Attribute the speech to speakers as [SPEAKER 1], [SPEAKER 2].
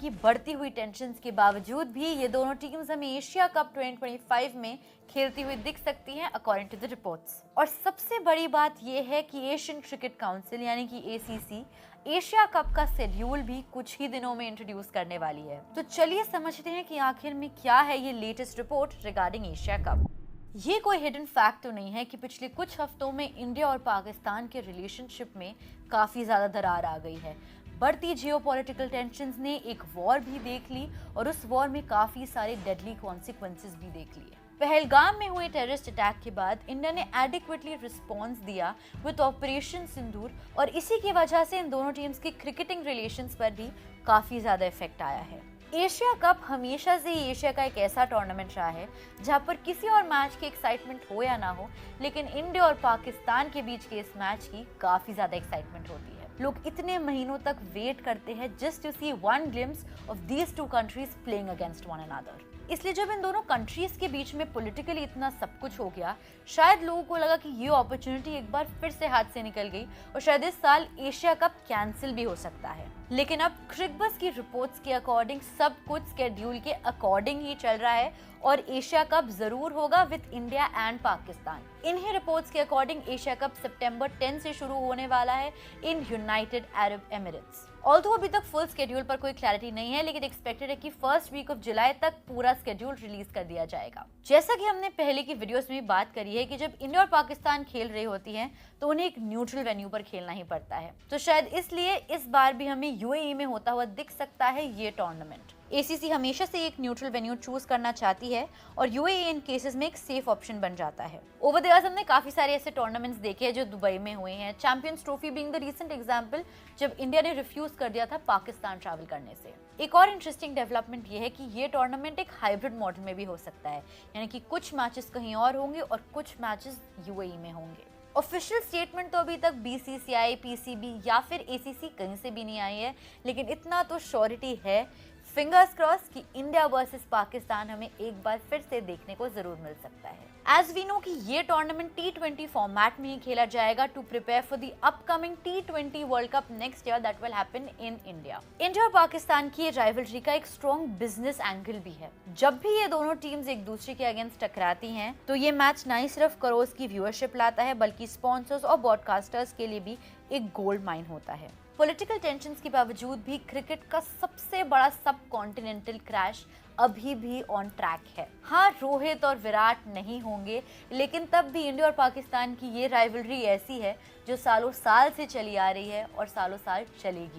[SPEAKER 1] की बढ़ती हुई टेंशन्स के बावजूद भी ये दोनों टीम्स हमें एशिया कप 2025 में खेलती हुई दिख सकती हैं अकॉर्डिंग टू द रिपोर्ट्स। और सबसे बड़ी बात यह है कि एशियन क्रिकेट काउंसिल यानी कि एसीसी एशिया कप का शेड्यूल भी कुछ ही दिनों में इंट्रोड्यूस करने वाली है। तो चलिए समझते हैं कि आखिर में क्या है ये latest report regarding Asia cup. ये कोई हिडन फैक्ट तो नहीं है कि पिछले कुछ हफ्तों में इंडिया और पाकिस्तान के रिलेशनशिप में काफी ज्यादा दरार आ गई है। बढ़ती जियोपॉलिटिकल टेंशंस ने एक वॉर भी देख ली और उस वॉर में काफी सारे डेडली कॉन्सिक्वेंसेस भी देख लिए। पहलगाम में हुए टेररिस्ट अटैक के बाद इंडिया ने एडिक्वेटली रिस्पॉन्स दिया विद ऑपरेशन सिंदूर और इसी की वजह से इन दोनों टीम्स की क्रिकेटिंग रिलेशंस पर भी काफी ज्यादा इफेक्ट आया है। एशिया कप हमेशा से ही एशिया का एक ऐसा टूर्नामेंट रहा है जहां पर किसी और मैच की एक्साइटमेंट हो या ना हो, लेकिन इंडिया और पाकिस्तान के बीच के इस मैच की काफी ज्यादा एक्साइटमेंट होती है। लोग इतने महीनों तक वेट करते हैं just to see one glimpse of these two countries playing against one another. इसलिए जब इन दोनों कंट्रीज के बीच में पॉलिटिकली इतना सब कुछ हो गया, शायद लोगों को लगा कि ये अपॉर्चुनिटी एक बार फिर से हाथ से निकल गई और शायद इस साल एशिया कप कैंसिल भी हो सकता है। लेकिन अब क्रिकबज़ की रिपोर्ट्स के अकॉर्डिंग सब कुछ स्केड्यूल के अकॉर्डिंग ही चल रहा है और एशिया कप जरूर होगा विद इंडिया एंड पाकिस्तान। इन्हीं रिपोर्ट्स के अकॉर्डिंग एशिया कप सितंबर 10 से शुरू होने वाला है in United Arab Emirates. Although अभी तक फुल स्केड्यूल पर कोई क्लैरिटी नहीं है, लेकिन एक्सपेक्टेड है कि फर्स्ट वीक ऑफ जुलाई तक पूरा स्केड्यूल रिलीज कर दिया जाएगा। जैसा कि हमने पहले की वीडियोस में बात करी है कि जब इंडिया और पाकिस्तान खेल रही होती हैं तो उन्हें एक न्यूट्रल वेन्यू पर खेलना ही पड़ता है, तो शायद इसलिए इस बार भी हमें यूएई में होता हुआ दिख सकता है ये टूर्नामेंट। एसीसी हमेशा से एक न्यूट्रल वेन्यू चूज करना चाहती है और यूएई इन केसेस में एक सेफ ऑप्शन बन जाता है। ओवर द इयर्स हमने काफी सारे ऐसे टूर्नामेंट्स देखे हैं जो दुबई में हुए हैं, champions trophy being the recent example, जब इंडिया ने रिफ्यूज कर दिया था पाकिस्तान ट्रैवल करने से। एक और इंटरेस्टिंग डेवलपमेंट ये है कि ये टूर्नामेंट एक हाइब्रिड मॉडल में भी हो सकता है, यानी कि कुछ मैचेस कहीं और होंगे और कुछ मैचेस यूएई में होंगे। ऑफिशियल स्टेटमेंट तो अभी तक बीसीसीआई, पीसीबी या फिर एसीसी कहीं से भी नहीं आई है, लेकिन इतना तो श्योरिटी है, फिंगर्स क्रॉस, कि इंडिया वर्सेस पाकिस्तान हमें एक बार फिर से देखने को जरूर मिल सकता है। एज वी नो कि ये टूर्नामेंट T20 फॉर्मेट में ही खेला जाएगा to prepare for the upcoming T20 world cup next year that will happen in India. India और पाकिस्तान की ये राइवलरी का एक स्ट्रॉन्ग बिजनेस एंगल भी है। जब भी ये दोनों टीम्स एक दूसरे के अगेंस्ट टकराती हैं तो ये मैच ना ही सिर्फ करोड़ की व्यूअरशिप लाता है, बल्कि स्पॉन्सर्स और ब्रॉडकास्टर्स के लिए भी एक गोल्ड माइन होता है। पॉलिटिकल टेंशन्स के बावजूद भी क्रिकेट का सबसे बड़ा सब कॉन्टिनेंटल क्रैश अभी भी ऑन ट्रैक है। हाँ, रोहित और विराट नहीं होंगे, लेकिन तब भी इंडिया और पाकिस्तान की ये राइवलरी ऐसी है जो सालों साल से चली आ रही है और सालों साल चलेगी।